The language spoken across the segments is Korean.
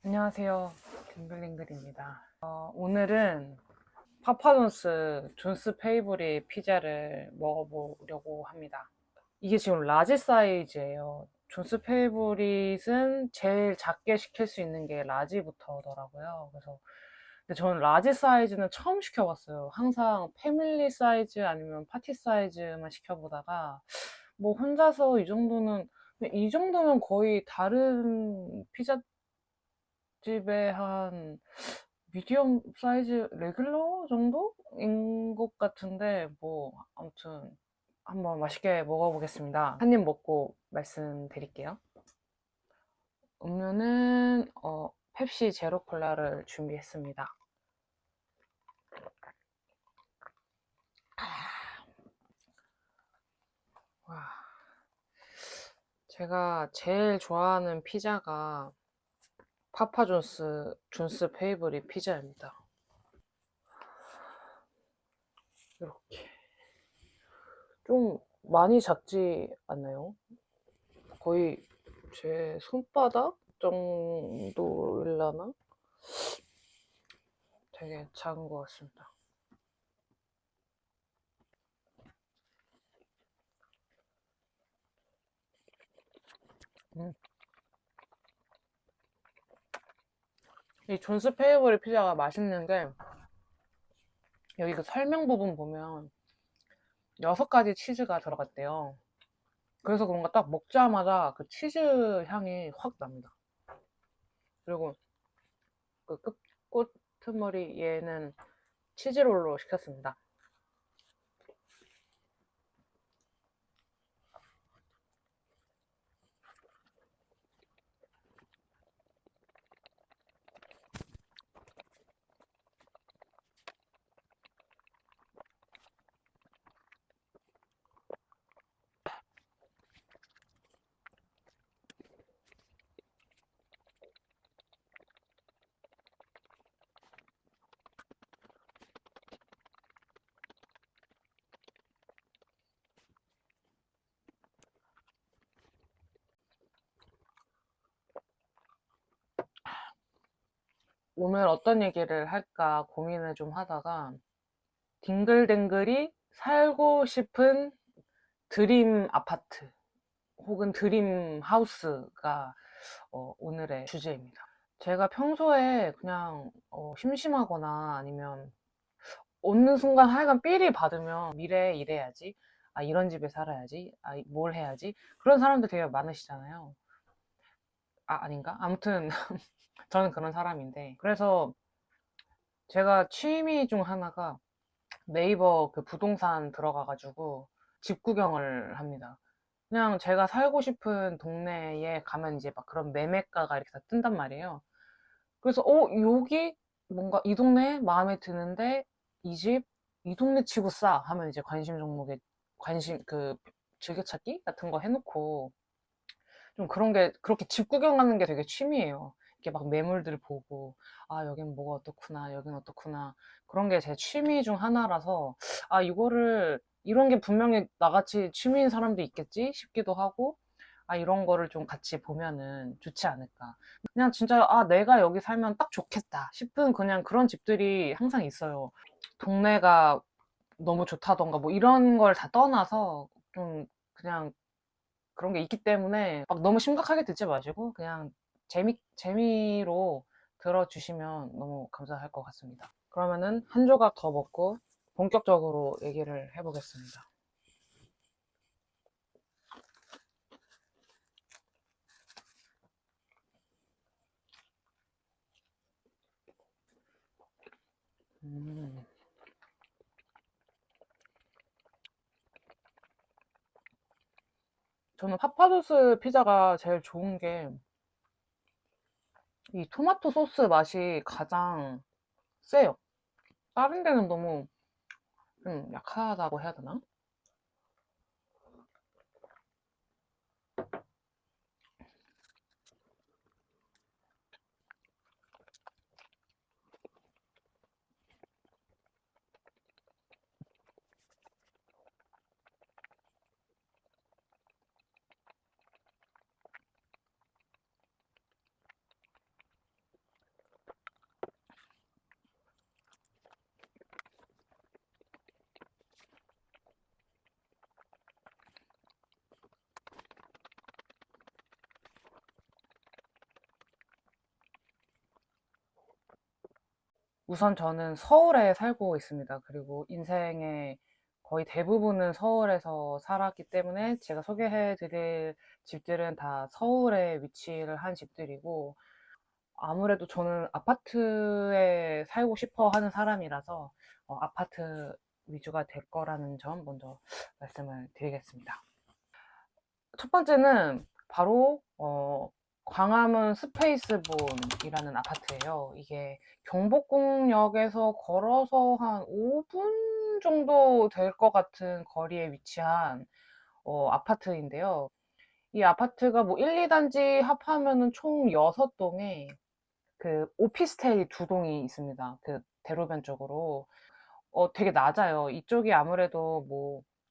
안녕하세요. 딩글링글입니다. 오늘은 파파존스 존스 페이보릿 피자를 먹어보려고 합니다. 이게 지금 라지 사이즈예요. 존스 페이보릿은 제일 작게 시킬 수 있는 게 라지부터더라고요. 그래서 근데 저는 라지 사이즈는 처음 시켜봤어요. 항상 패밀리 사이즈 아니면 파티 사이즈만 시켜보다가 뭐 혼자서 이 정도면 거의 다른 피자 집에 한 미디엄 사이즈 레귤러 정도인 것 같은데 뭐 아무튼 한번 맛있게 먹어보겠습니다. 한 입 먹고 말씀드릴게요. 음료는 펩시 제로 콜라를 준비했습니다. 와, 제가 제일 좋아하는 피자가 존스 페이보릿 피자입니다. 이렇게 좀 많이 작지 않나요? 거의 제 손바닥 정도일라나? 되게 작은 것 같습니다. 음. 이 존스 페이보릿 피자가 맛있는 게 여기 그 설명 부분 보면 6가지 치즈가 들어갔대요. 그래서 그런가 딱 먹자마자 그 치즈 향이 확 납니다. 그리고 그 끝머리 얘는 치즈롤로 시켰습니다. 오늘 어떤 얘기를 할까 고민을 좀 하다가 딩글댕글이 살고 싶은 드림 아파트 혹은 드림 하우스가 오늘의 주제입니다. 제가 평소에 그냥 심심하거나 아니면 어느 순간 하여간 삘이 받으면 미래에 이래야지, 아 이런 집에 살아야지, 아 뭘 해야지, 그런 사람들 되게 많으시잖아요. 아 아닌가? 아무튼 저는 그런 사람인데, 그래서 제가 취미 중 하나가 네이버 그 부동산 들어가가지고 집 구경을 합니다. 그냥 제가 살고 싶은 동네에 가면 이제 막 그런 매매가가 이렇게 다 뜬단 말이에요. 그래서 여기 뭔가 이 동네 마음에 드는데 이 집, 이 동네 치고 싸 하면 이제 관심 종목에 관심 그 즐겨찾기 같은 거 해놓고 좀 그런 게 그렇게 집 구경하는 게 되게 취미예요. 이렇게 막 매물들 보고 아 여긴 뭐가 어떻구나 여긴 어떻구나 그런 게 제 취미 중 하나라서 아 이거를 이런 게 분명히 나같이 취미인 사람도 있겠지 싶기도 하고 아 이런 거를 좀 같이 보면은 좋지 않을까. 그냥 진짜 아 내가 여기 살면 딱 좋겠다 싶은 그냥 그런 집들이 항상 있어요. 동네가 너무 좋다던가 뭐 이런 걸 다 떠나서 좀 그냥 그런 게 있기 때문에 막 너무 심각하게 듣지 마시고 그냥 재미로 들어주시면 너무 감사할 것 같습니다. 그러면은 한 조각 더 먹고 본격적으로 얘기를 해보겠습니다. 음, 저는 파파조스 피자가 제일 좋은 게 이 토마토 소스 맛이 가장 세요. 다른 데는 너무 좀 약하다고 해야 되나? 우선 저는 서울에 살고 있습니다. 그리고 인생의 거의 대부분은 서울에서 살았기 때문에 제가 소개해 드릴 집들은 다 서울에 위치를 한 집들이고, 아무래도 저는 아파트에 살고 싶어 하는 사람이라서 아파트 위주가 될 거라는 점 먼저 말씀을 드리겠습니다. 첫 번째는 바로 광화문 스페이스본이라는 아파트예요. 이게 경복궁역에서 걸어서 한 5분 정도 될 것 같은 거리에 위치한 아파트인데요. 이 아파트가 뭐 1, 2단지 합하면은 총 6동에 그 오피스텔이 2동이 있습니다. 그 대로변 쪽으로. 되게 낮아요. 이쪽이 아무래도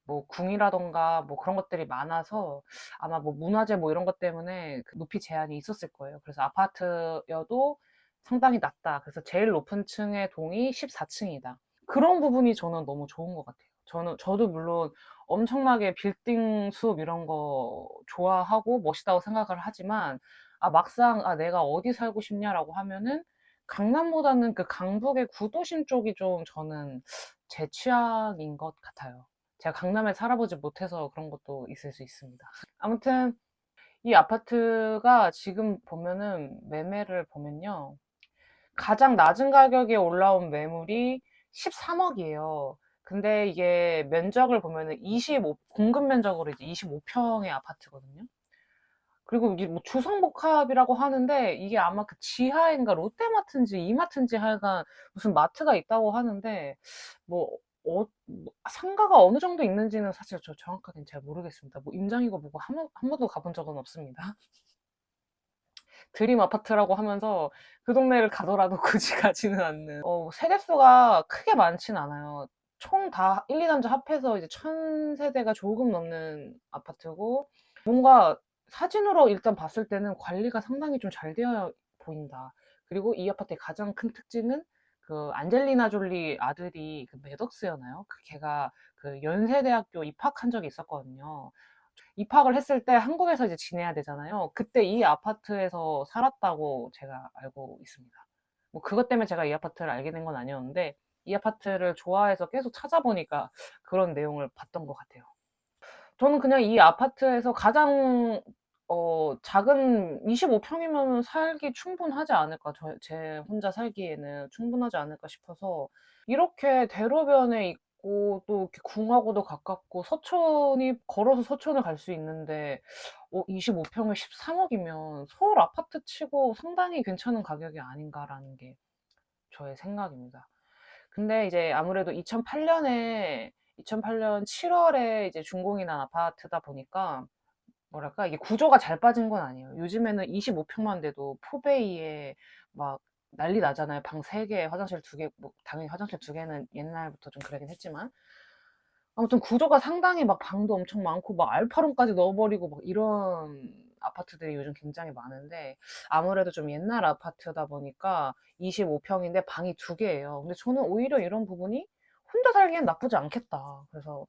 뭐 궁이라던가 뭐 그런 것들이 많아서 아마 뭐 문화재 뭐 이런 것 때문에 그 높이 제한이 있었을 거예요. 그래서 아파트여도 상당히 낮다. 그래서 제일 높은 층의 동이 14층이다. 그런 부분이 저는 너무 좋은 것 같아요. 저도 물론 엄청나게 빌딩 숲 이런 거 좋아하고 멋있다고 생각을 하지만, 막상 내가 어디 살고 싶냐라고 하면은 강남보다는 그 강북의 구도심 쪽이 좀 저는 제 취향인 것 같아요. 제가 강남에 살아보지 못해서 그런 것도 있을 수 있습니다. 아무튼 이 아파트가 지금 보면은 매매를 보면요. 가장 낮은 가격에 올라온 매물이 13억이에요. 근데 이게 면적을 보면은 공급 면적으로 이제 25평의 아파트거든요. 그리고 이게 뭐 주상복합이라고 하는데 이게 아마 그 지하인가 롯데마트인지 이마트인지 하여간 무슨 마트가 있다고 하는데, 뭐, 상가가 어느 정도 있는지는 사실 저 정확하게는 잘 모르겠습니다. 뭐 임장이고 뭐고 한 번도 가본 적은 없습니다. 드림 아파트라고 하면서 그 동네를 가더라도 굳이 가지는 않는. 세대수가 크게 많진 않아요. 총 다 1, 2단지 합해서 이제 1000세대가 조금 넘는 아파트고, 뭔가 사진으로 일단 봤을 때는 관리가 상당히 좀 잘 되어 보인다. 그리고 이 아파트의 가장 큰 특징은 그 안젤리나 졸리 아들이 그 매덕스였나요? 그 걔가 그 연세대학교 입학한 적이 있었거든요. 입학을 했을 때 한국에서 이제 지내야 되잖아요. 그때 이 아파트에서 살았다고 제가 알고 있습니다. 뭐 그것 때문에 제가 이 아파트를 알게 된 건 아니었는데, 이 아파트를 좋아해서 계속 찾아보니까 그런 내용을 봤던 것 같아요. 저는 그냥 이 아파트에서 가장 작은 25평이면 살기 충분하지 않을까. 제 혼자 살기에는 충분하지 않을까 싶어서, 이렇게 대로변에 있고 또 이렇게 궁하고도 가깝고 걸어서 서촌을 갈 수 있는데 25평에 13억이면 서울 아파트 치고 상당히 괜찮은 가격이 아닌가라는 게 저의 생각입니다. 근데 이제 아무래도 2008년 7월에 이제 준공이 난 아파트다 보니까, 뭐랄까, 이게 구조가 잘 빠진 건 아니에요. 요즘에는 25평만 돼도 포베이에 막 난리 나잖아요. 방 3개, 화장실 2개, 뭐 당연히 화장실 2개는 옛날부터 좀 그러긴 했지만, 아무튼 구조가 상당히 막 방도 엄청 많고 막 알파룸까지 넣어버리고 막 이런 아파트들이 요즘 굉장히 많은데, 아무래도 좀 옛날 아파트다 보니까 25평인데 방이 2개예요. 근데 저는 오히려 이런 부분이 혼자 살기엔 나쁘지 않겠다. 그래서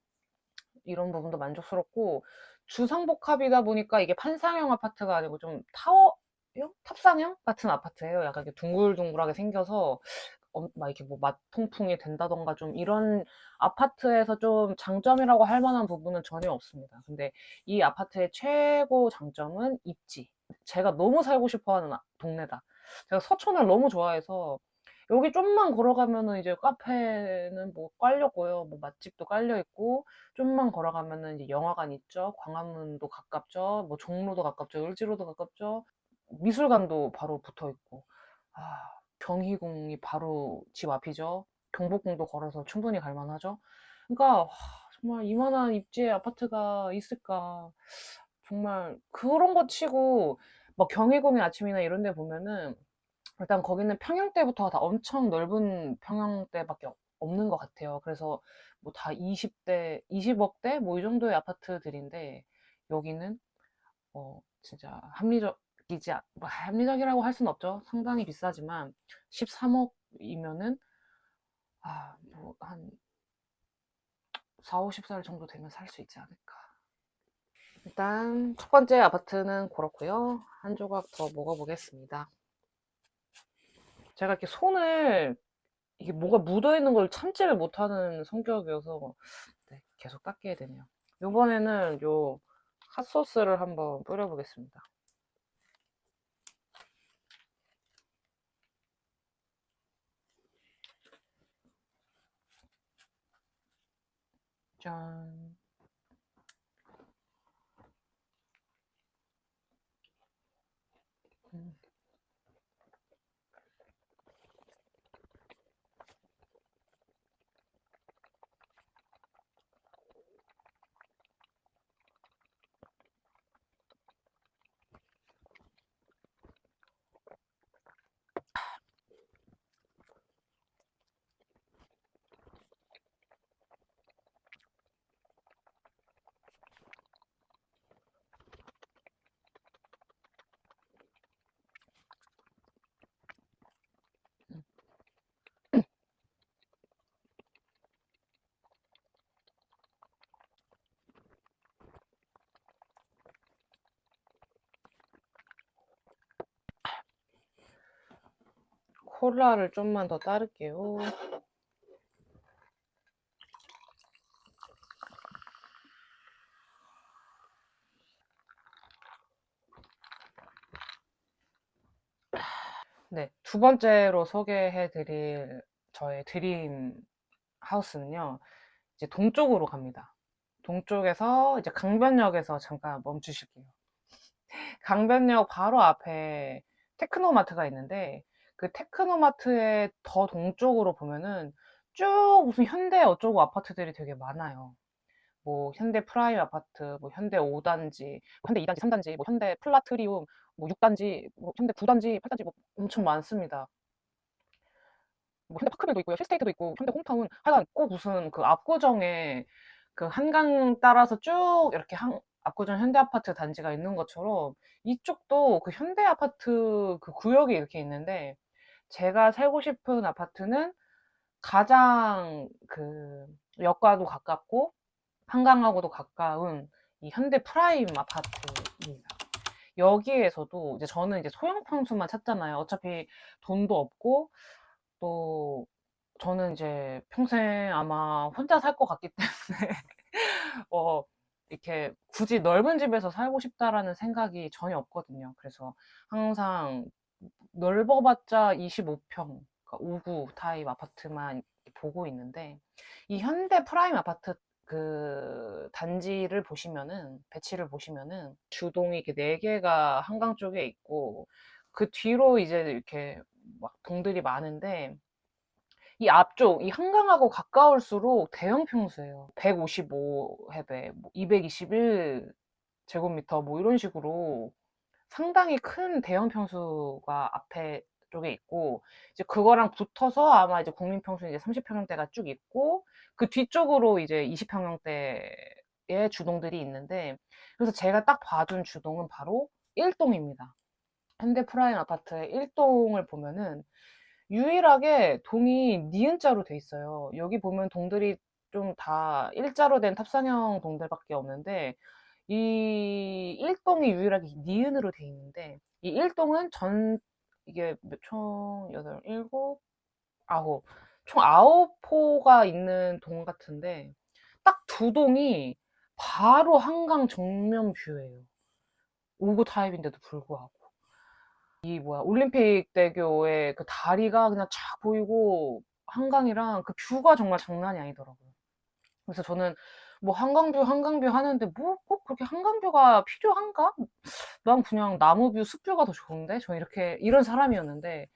이런 부분도 만족스럽고, 주상복합이다 보니까 이게 판상형 아파트가 아니고 좀 타워형? 탑상형 같은 아파트예요. 약간 이렇게 둥글둥글하게 생겨서 막 이렇게 뭐 맛통풍이 된다던가 좀 이런 아파트에서 좀 장점이라고 할 만한 부분은 전혀 없습니다. 근데 이 아파트의 최고 장점은 입지. 제가 너무 살고 싶어 하는 동네다. 제가 서촌을 너무 좋아해서 여기 좀만 걸어가면은 이제 카페는 뭐 깔렸고요. 뭐 맛집도 깔려 있고, 좀만 걸어가면은 이제 영화관 있죠. 광화문도 가깝죠. 뭐 종로도 가깝죠. 을지로도 가깝죠. 미술관도 바로 붙어 있고. 경희궁이 바로 집 앞이죠. 경복궁도 걸어서 충분히 갈 만하죠. 그러니까 정말 이만한 입지의 아파트가 있을까. 정말 그런 거 치고 막 경희궁의 아침이나 이런 데 보면은 일단 거기는 평형대부터 다 엄청 넓은 평형대밖에 없는 것 같아요. 그래서 뭐 다 20대, 20억대 뭐 이 정도의 아파트들인데, 여기는 진짜 뭐 합리적이라고 할 수는 없죠. 상당히 비싸지만 13억이면은 뭐 한 4, 50살 정도 되면 살 수 있지 않을까. 일단 첫 번째 아파트는 그렇고요. 한 조각 더 먹어보겠습니다. 제가 이렇게 손을 이게 뭐가 묻어있는 걸 참지를 못하는 성격이어서 네, 계속 닦게 되네요. 요번에는 요 핫소스를 한번 뿌려보겠습니다. 짠. 음. 콜라를 좀만 더 따를게요. 네, 두 번째로 소개해 드릴 저의 드림 하우스는요, 이제 동쪽으로 갑니다. 동쪽에서 이제 강변역에서 잠깐 멈추실게요. 강변역 바로 앞에 테크노마트가 있는데, 그 테크노마트의 더 동쪽으로 보면은 쭉 무슨 현대 어쩌고 아파트들이 되게 많아요. 뭐 현대 프라임 아파트, 뭐 현대 5단지, 현대 2단지, 3단지, 뭐 현대 플라트리움, 뭐 6단지, 뭐 현대 9단지, 8단지 뭐 엄청 많습니다. 뭐 현대 파크빌도 있고요, 힐스테이트도 있고, 현대 홈타운, 하여간 꼭 무슨 그 압구정에 그 한강 따라서 쭉 이렇게 압구정 현대 아파트 단지가 있는 것처럼 이쪽도 그 현대 아파트 그 구역이 이렇게 있는데, 제가 살고 싶은 아파트는 가장 그 역과도 가깝고 한강하고도 가까운 이 현대 프라임 아파트입니다. 여기에서도 이제 저는 이제 소형 평수만 찾잖아요. 어차피 돈도 없고 또 저는 이제 평생 아마 혼자 살 것 같기 때문에 어, 이렇게 굳이 넓은 집에서 살고 싶다라는 생각이 전혀 없거든요. 그래서 항상 넓어봤자 25평, 그러니까 5구 타입 아파트만 보고 있는데, 이 현대 프라임 아파트 그 단지를 보시면은, 배치를 보시면은 주동이 이렇게 4개가 한강 쪽에 있고, 그 뒤로 이제 이렇게 막 동들이 많은데, 이 앞쪽, 이 한강하고 가까울수록 대형 평수예요. 155해배, 221 제곱미터, 뭐 이런 식으로 상당히 큰 대형 평수가 앞에 쪽에 있고, 이제 그거랑 붙어서 아마 이제 국민 평수 이제 30평형대가 쭉 있고, 그 뒤쪽으로 이제 20평형대의 주동들이 있는데, 그래서 제가 딱 봐둔 주동은 바로 1동입니다. 현대 프라임 아파트의 1동을 보면은 유일하게 동이 니은자로 돼 있어요. 여기 보면 동들이 좀 다 일자로 된 탑상형 동들밖에 없는데, 이 1동이 유일하게 니은으로 돼 있는데, 이 1동은 이게 총 8, 7, 9, 총 9호가 있는 동 같은데, 딱 두 동이 바로 한강 정면 뷰예요. 5구 타입인데도 불구하고. 이 뭐야, 올림픽대교의 그 다리가 그냥 쫙 보이고 한강이랑 그 뷰가 정말 장난이 아니더라고요. 그래서 저는 뭐 한강뷰 한강뷰 하는데 뭐 꼭 그렇게 한강뷰가 필요한가? 난 그냥 나무뷰 숲뷰가 더 좋은데? 저 이렇게 이런 사람이었는데,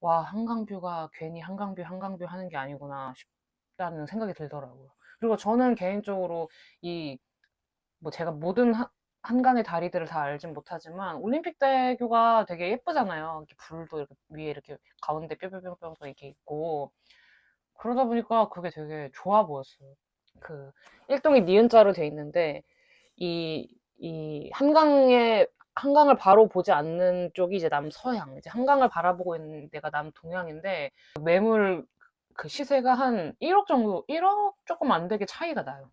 와, 한강뷰가 괜히 한강뷰 하는 게 아니구나 싶다는 생각이 들더라고요. 그리고 저는 개인적으로 이 뭐 제가 모든 한강의 다리들을 다 알진 못하지만 올림픽대교가 되게 예쁘잖아요. 이렇게 불도 이렇게 위에 이렇게 가운데 뿅뿅뿅뿅 이렇게 있고, 그러다 보니까 그게 되게 좋아 보였어요. 그 일동이 니은자로 돼 있는데 이 한강을 바로 보지 않는 쪽이 이제 남서양, 이제 한강을 바라보고 있는 데가 남동양인데, 매물 그 시세가 한 1억 정도, 1억 조금 안 되게 차이가 나요.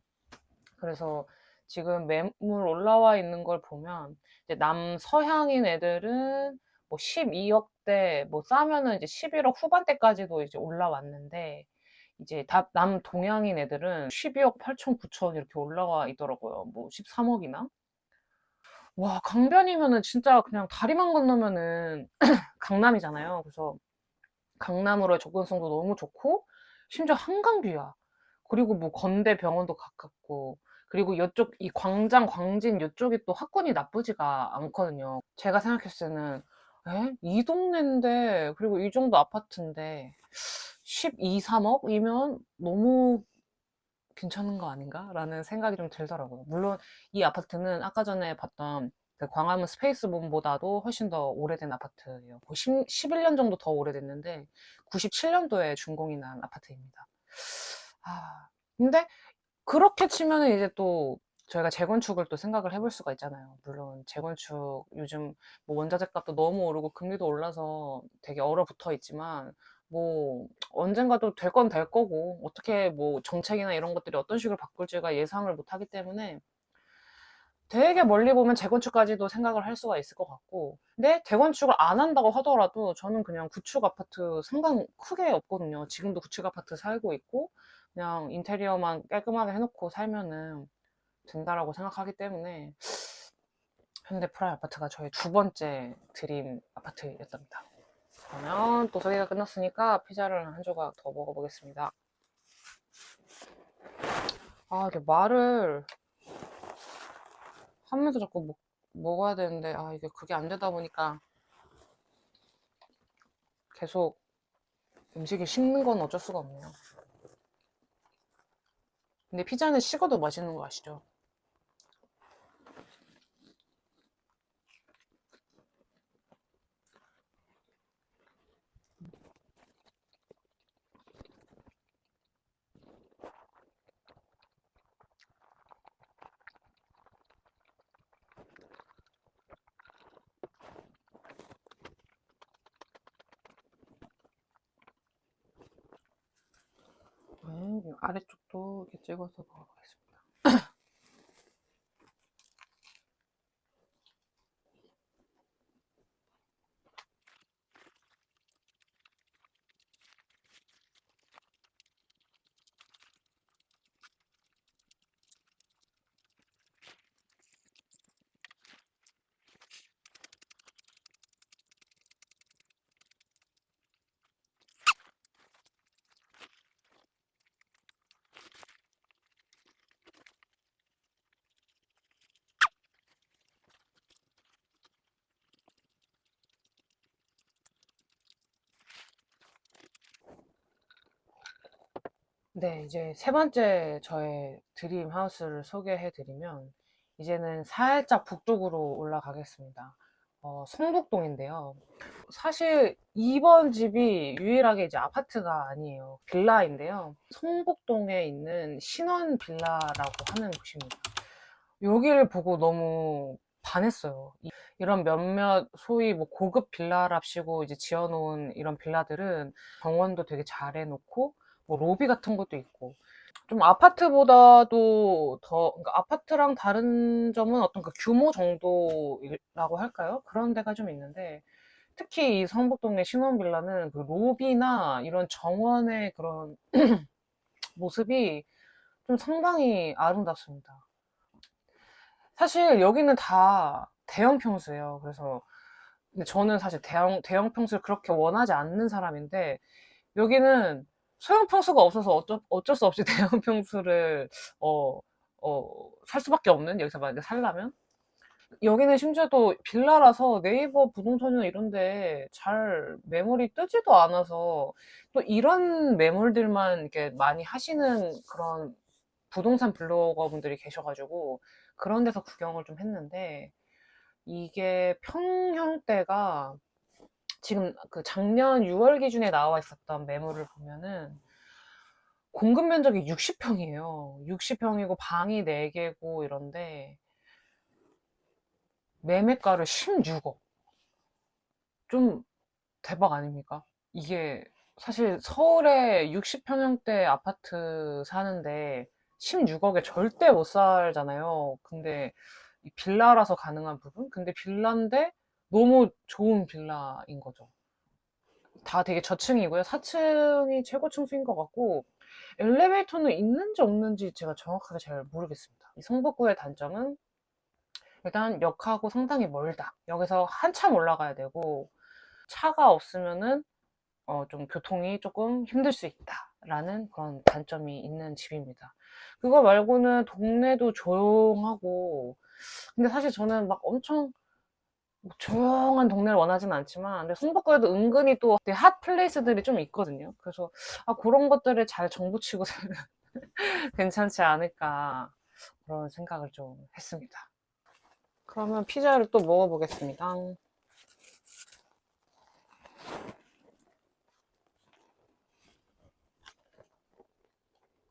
그래서 지금 매물 올라와 있는 걸 보면 이제 남서향인 애들은 뭐 12억대, 뭐 싸면은 이제 11억 후반대까지도 이제 올라왔는데, 이제 다 남동양인 애들은 12억 8천, 9천 이렇게 올라와 있더라고요. 뭐 13억이나? 와, 강변이면은 진짜 그냥 다리만 건너면은 강남이잖아요. 그래서 강남으로의 접근성도 너무 좋고, 심지어 한강뷰야. 그리고 뭐 건대 병원도 가깝고, 그리고 이쪽, 이 광장, 광진 이쪽이 또 학군이 나쁘지가 않거든요. 제가 생각했을 때는, 이 동네인데, 그리고 이 정도 아파트인데, 12, 3억이면 너무 괜찮은 거 아닌가? 라는 생각이 좀 들더라고요. 물론 이 아파트는 아까 전에 봤던 그 광화문 스페이스본보다도 훨씬 더 오래된 아파트예요. 거의 11년 정도 더 오래됐는데 97년도에 준공이 난 아파트입니다. 아, 근데 그렇게 치면은 이제 또 저희가 재건축을 또 생각을 해볼 수가 있잖아요. 물론 재건축 요즘 뭐 원자재 값도 너무 오르고 금리도 올라서 되게 얼어붙어 있지만 뭐 언젠가도 될 건 될 거고 어떻게 뭐 정책이나 이런 것들이 어떤 식으로 바꿀지가 예상을 못 하기 때문에 되게 멀리 보면 재건축까지도 생각을 할 수가 있을 것 같고, 근데 재건축을 안 한다고 하더라도 저는 그냥 구축 아파트 상관 크게 없거든요. 지금도 구축 아파트 살고 있고 그냥 인테리어만 깔끔하게 해놓고 살면은 된다라고 생각하기 때문에 현대 프라이 아파트가 저의 두 번째 드림 아파트였답니다. 그러면 또 소개가 끝났으니까 피자를 한 조각 더 먹어보겠습니다. 아, 이게 말을 하면서 자꾸 먹어야 되는데, 이게 그게 안 되다 보니까 계속 음식이 식는 건 어쩔 수가 없네요. 근데 피자는 식어도 맛있는 거 아시죠? 아래쪽도 이렇게 찍어서 먹어보겠습니다. 네, 이제 세 번째 저의 드림 하우스를 소개해 드리면, 이제는 살짝 북쪽으로 올라가겠습니다. 성북동인데요. 사실 이번 집이 유일하게 이제 아파트가 아니에요. 빌라인데요. 성북동에 있는 신원 빌라라고 하는 곳입니다. 여기를 보고 너무 반했어요. 이런 몇몇 소위 뭐 고급 빌라랍시고 이제 지어놓은 이런 빌라들은 정원도 되게 잘 해놓고 뭐 로비 같은 것도 있고 좀 아파트보다도 더, 그러니까 아파트랑 다른 점은 어떤 그 규모 정도라고 할까요? 그런 데가 좀 있는데, 특히 이 성북동의 신원빌라는 그 로비나 이런 정원의 그런 모습이 좀 상당히 아름답습니다. 사실 여기는 다 대형 평수예요. 그래서 근데 저는 사실 대형 평수를 그렇게 원하지 않는 사람인데, 여기는 소형 평수가 없어서 어쩔 수 없이 대형 평수를 어, 살 수밖에 없는, 여기서 만약에 살려면. 여기는 심지어 또 빌라라서 네이버 부동산이나 이런데 잘 매물이 뜨지도 않아서, 또 이런 매물들만 이렇게 많이 하시는 그런 부동산 블로거 분들이 계셔가지고 그런 데서 구경을 좀 했는데, 이게 평형대가 지금 그 작년 6월 기준에 나와 있었던 매물을 보면은 공급 면적이 60평이에요. 60평이고 방이 4개고 이런데 매매가를 16억. 좀 대박 아닙니까? 이게 사실 서울에 60평형대 아파트 사는데 16억에 절대 못 살잖아요. 근데 이 빌라라서 가능한 부분? 근데 빌라인데 너무 좋은 빌라인 거죠. 다 되게 저층이고요. 4층이 최고 층수인 것 같고, 엘리베이터는 있는지 없는지 제가 정확하게 잘 모르겠습니다. 이 성북구의 단점은 일단 역하고 상당히 멀다. 역에서 한참 올라가야 되고, 차가 없으면은 좀 교통이 조금 힘들 수 있다라는 그런 단점이 있는 집입니다. 그거 말고는 동네도 조용하고, 근데 사실 저는 막 엄청 뭐 조용한 동네를 원하진 않지만, 근데 성북구에도 은근히 또 되게 핫 플레이스들이 좀 있거든요. 그래서 그런 것들을 잘 정부치고 살면 괜찮지 않을까 그런 생각을 좀 했습니다. 그러면 피자를 또 먹어보겠습니다.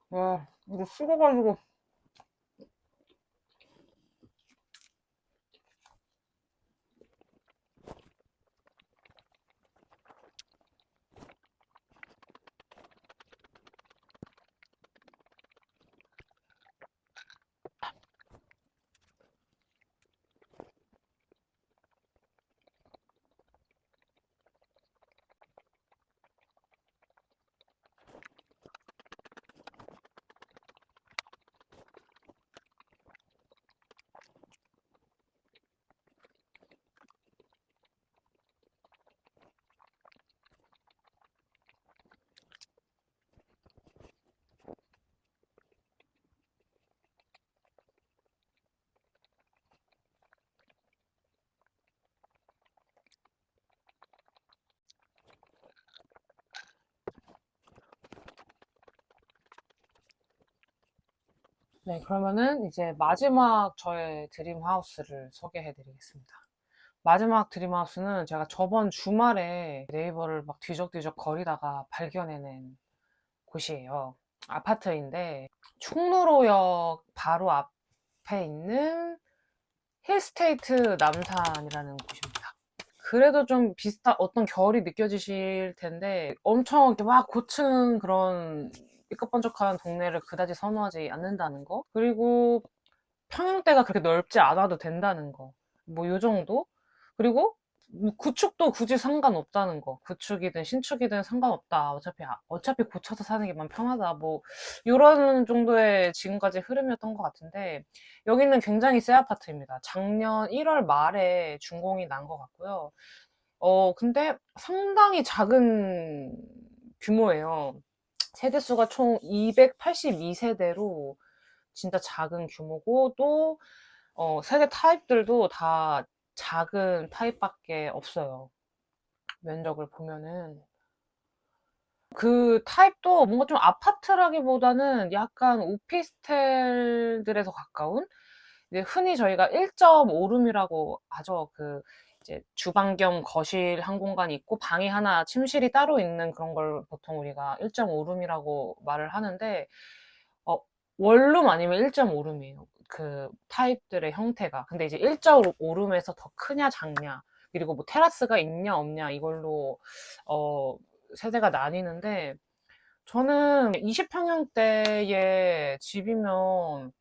와, 이거 식어가지고. 네, 그러면은 이제 마지막 저의 드림 하우스를 소개해 드리겠습니다. 마지막 드림 하우스는 제가 저번 주말에 네이버를 막 뒤적뒤적 거리다가 발견해낸 곳이에요. 아파트인데, 충무로역 바로 앞에 있는 힐스테이트 남산이라는 곳입니다. 그래도 좀 어떤 결이 느껴지실 텐데, 엄청 이렇게 막 고층 그런 삐까번쩍한 동네를 그다지 선호하지 않는다는 거. 그리고 평형대가 그렇게 넓지 않아도 된다는 거. 뭐, 요 정도? 그리고 뭐 구축도 굳이 상관없다는 거. 구축이든 신축이든 상관없다. 어차피 고쳐서 사는 게 마음 편하다. 뭐, 요런 정도의 지금까지 흐름이었던 것 같은데, 여기는 굉장히 새 아파트입니다. 작년 1월 말에 준공이 난 것 같고요. 근데 상당히 작은 규모예요. 세대수가 총 282세대로 진짜 작은 규모고, 또 세대 타입들도 다 작은 타입밖에 없어요. 면적을 보면은. 그 타입도 뭔가 좀 아파트라기보다는 약간 오피스텔들에서 가까운, 이제 흔히 저희가 1.5룸이라고 하죠. 이제 주방 겸 거실 한 공간이 있고 방이 하나, 침실이 따로 있는 그런 걸 보통 우리가 1.5룸이라고 말을 하는데, 어, 원룸 아니면 1.5룸이에요. 그 타입들의 형태가. 근데 이제 1.5룸에서 더 크냐 작냐, 그리고 뭐 테라스가 있냐 없냐, 이걸로 어, 세대가 나뉘는데, 저는 20평형대의 집이면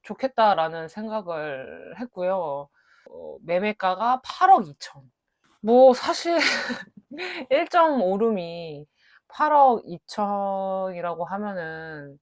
좋겠다라는 생각을 했고요. 매매가가 8억 2천. 뭐 사실 1.5룸이 8억 2천이라고 하면은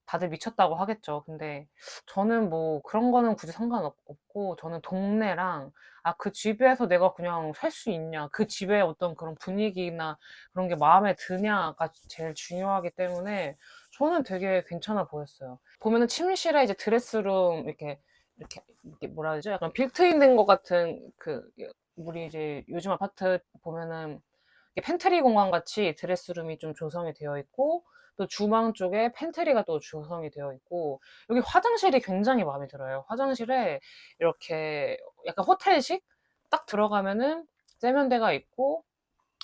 다들 미쳤다고 하겠죠. 근데 저는 뭐 그런 거는 굳이 상관없고, 저는 동네랑, 그 집에서 내가 그냥 살 수 있냐, 그 집의 어떤 그런 분위기나 그런 게 마음에 드냐가 제일 중요하기 때문에 저는 되게 괜찮아 보였어요. 보면은 침실에 이제 드레스룸 이렇게 뭐라 해야 되죠? 약간 빌트인 된 것 같은, 우리 이제 요즘 아파트 보면은 팬트리 공간 같이 드레스룸이 좀 조성이 되어 있고, 또 주방 쪽에 팬트리가 또 조성이 되어 있고, 여기 화장실이 굉장히 마음에 들어요. 화장실에 이렇게 약간 호텔식 딱 들어가면은 세면대가 있고,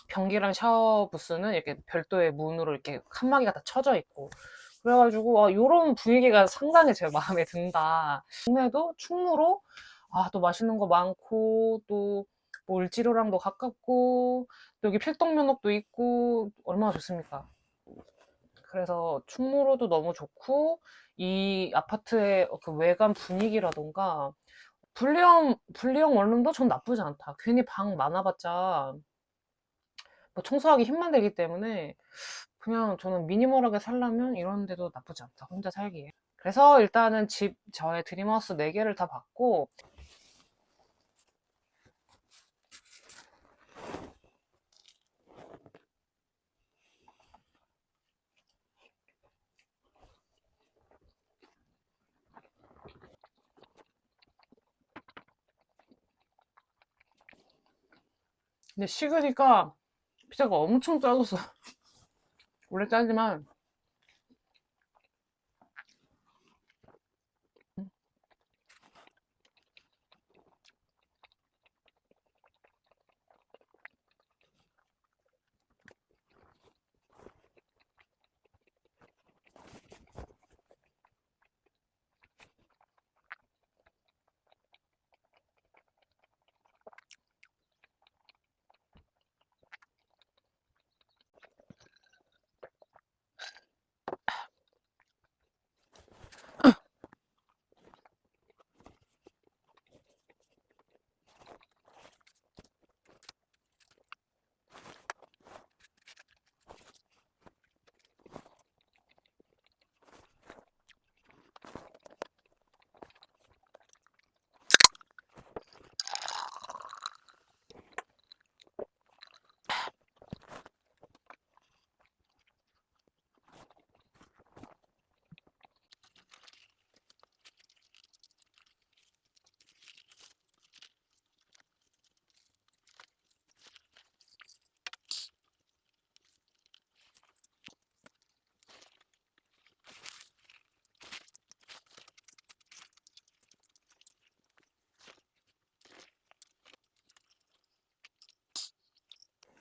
변기랑 샤워 부스는 이렇게 별도의 문으로 이렇게 칸막이가 다 쳐져 있고, 그래가지고 요런 분위기가 상당히 제 마음에 든다. 동네도 충무로, 또 맛있는 거 많고, 또뭐 을지로랑도 가깝고, 또 여기 필동면옥도 있고, 얼마나 좋습니까? 그래서 충무로도 너무 좋고, 이 아파트의 그 외관 분위기라던가 분리형 원룸도 전 나쁘지 않다. 괜히 방 많아봤자 뭐 청소하기 힘만 들기 때문에 그냥 저는 미니멀하게 살려면 이런 데도 나쁘지 않다. 혼자 살기에. 그래서 일단은 저의 드림하우스 4개를 다 봤고, 근데 식으니까 피자가 엄청 짜졌어. 원래 짜지만,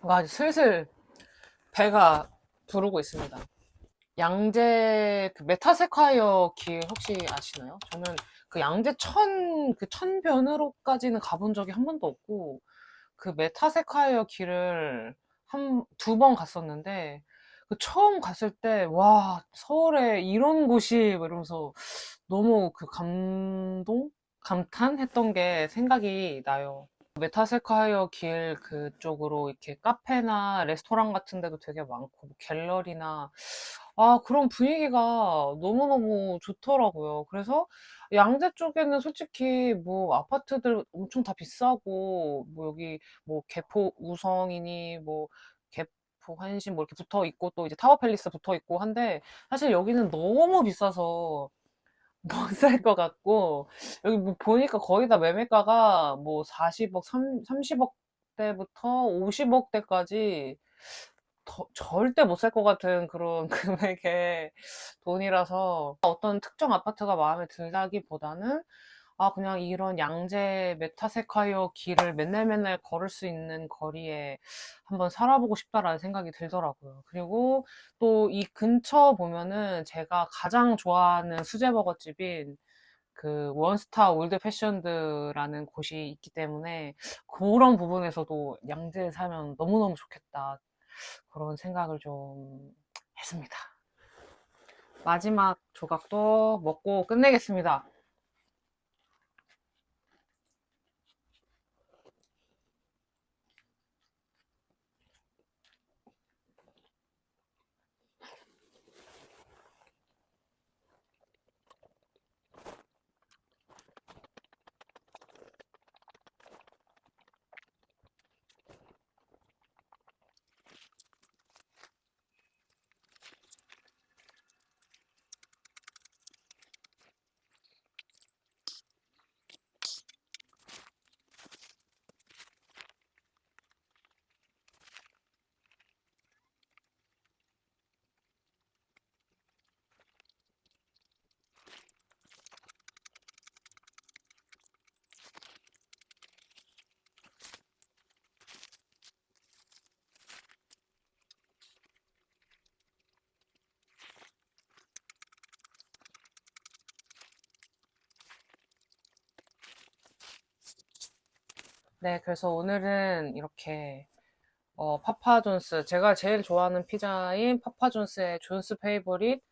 와, 이제 슬슬 배가 부르고 있습니다. 양재 그 메타세콰이어 길 혹시 아시나요? 저는 그 양재 그 천변으로까지는 가본 적이 한 번도 없고, 그 메타세콰이어 길을 두 번 갔었는데, 그 처음 갔을 때, 와, 서울에 이런 곳이, 뭐 이러면서 너무 그 감탄했던 게 생각이 나요. 메타세콰이어 길 그쪽으로 이렇게 카페나 레스토랑 같은 데도 되게 많고, 뭐 갤러리나, 그런 분위기가 너무너무 좋더라고요. 그래서 양재 쪽에는 솔직히 뭐 아파트들 엄청 다 비싸고, 뭐 여기 뭐 개포 우성이니, 뭐 개포 한신 뭐 이렇게 붙어 있고, 또 이제 타워팰리스 붙어 있고 한데, 사실 여기는 너무 비싸서 못 살 것 같고, 여기 뭐 보니까 거의 다 매매가가 뭐 40억, 30억대부터 50억대까지 절대 못 살 것 같은 그런 금액의 돈이라서, 어떤 특정 아파트가 마음에 든다기보다는 그냥 이런 양재 메타세콰이어 길을 맨날 맨날 걸을 수 있는 거리에 한번 살아보고 싶다라는 생각이 들더라고요. 그리고 또 이 근처 보면은 제가 가장 좋아하는 수제버거집인 그 원스타 올드 패션드라는 곳이 있기 때문에, 그런 부분에서도 양재에 살면 너무너무 좋겠다, 그런 생각을 좀 했습니다. 마지막 조각도 먹고 끝내겠습니다. 네, 그래서 오늘은 이렇게 파파존스, 제가 제일 좋아하는 피자인 파파존스의 존스 페이보릿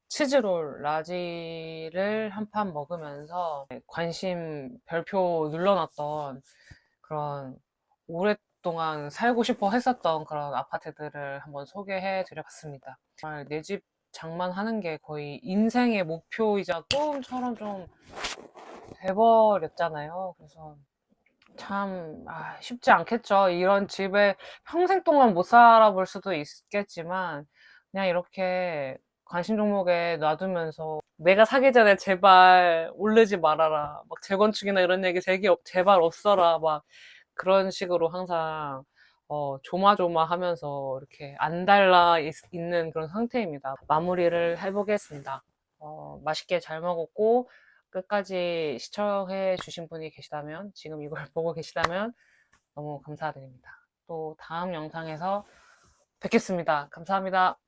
치즈롤 라지를 한 판 먹으면서 관심 별표 눌러놨던 그런 오랫동안 살고 싶어 했었던 그런 아파트들을 한번 소개해 드려봤습니다. 정말 내 집 장만하는 게 거의 인생의 목표이자 꿈처럼 좀 돼버렸잖아요. 그래서 참 쉽지 않겠죠. 이런 집에 평생 동안 못 살아볼 수도 있겠지만 그냥 이렇게 관심 종목에 놔두면서 내가 사기 전에 제발 오르지 말아라. 막 재건축이나 이런 얘기 제발 없어라. 막 그런 식으로 항상 조마조마하면서 이렇게 안 달라 있는 그런 상태입니다. 마무리를 해보겠습니다. 맛있게 잘 먹었고 끝까지 시청해 주신 분이 계시다면, 지금 이걸 보고 계시다면 너무 감사드립니다. 또 다음 영상에서 뵙겠습니다. 감사합니다.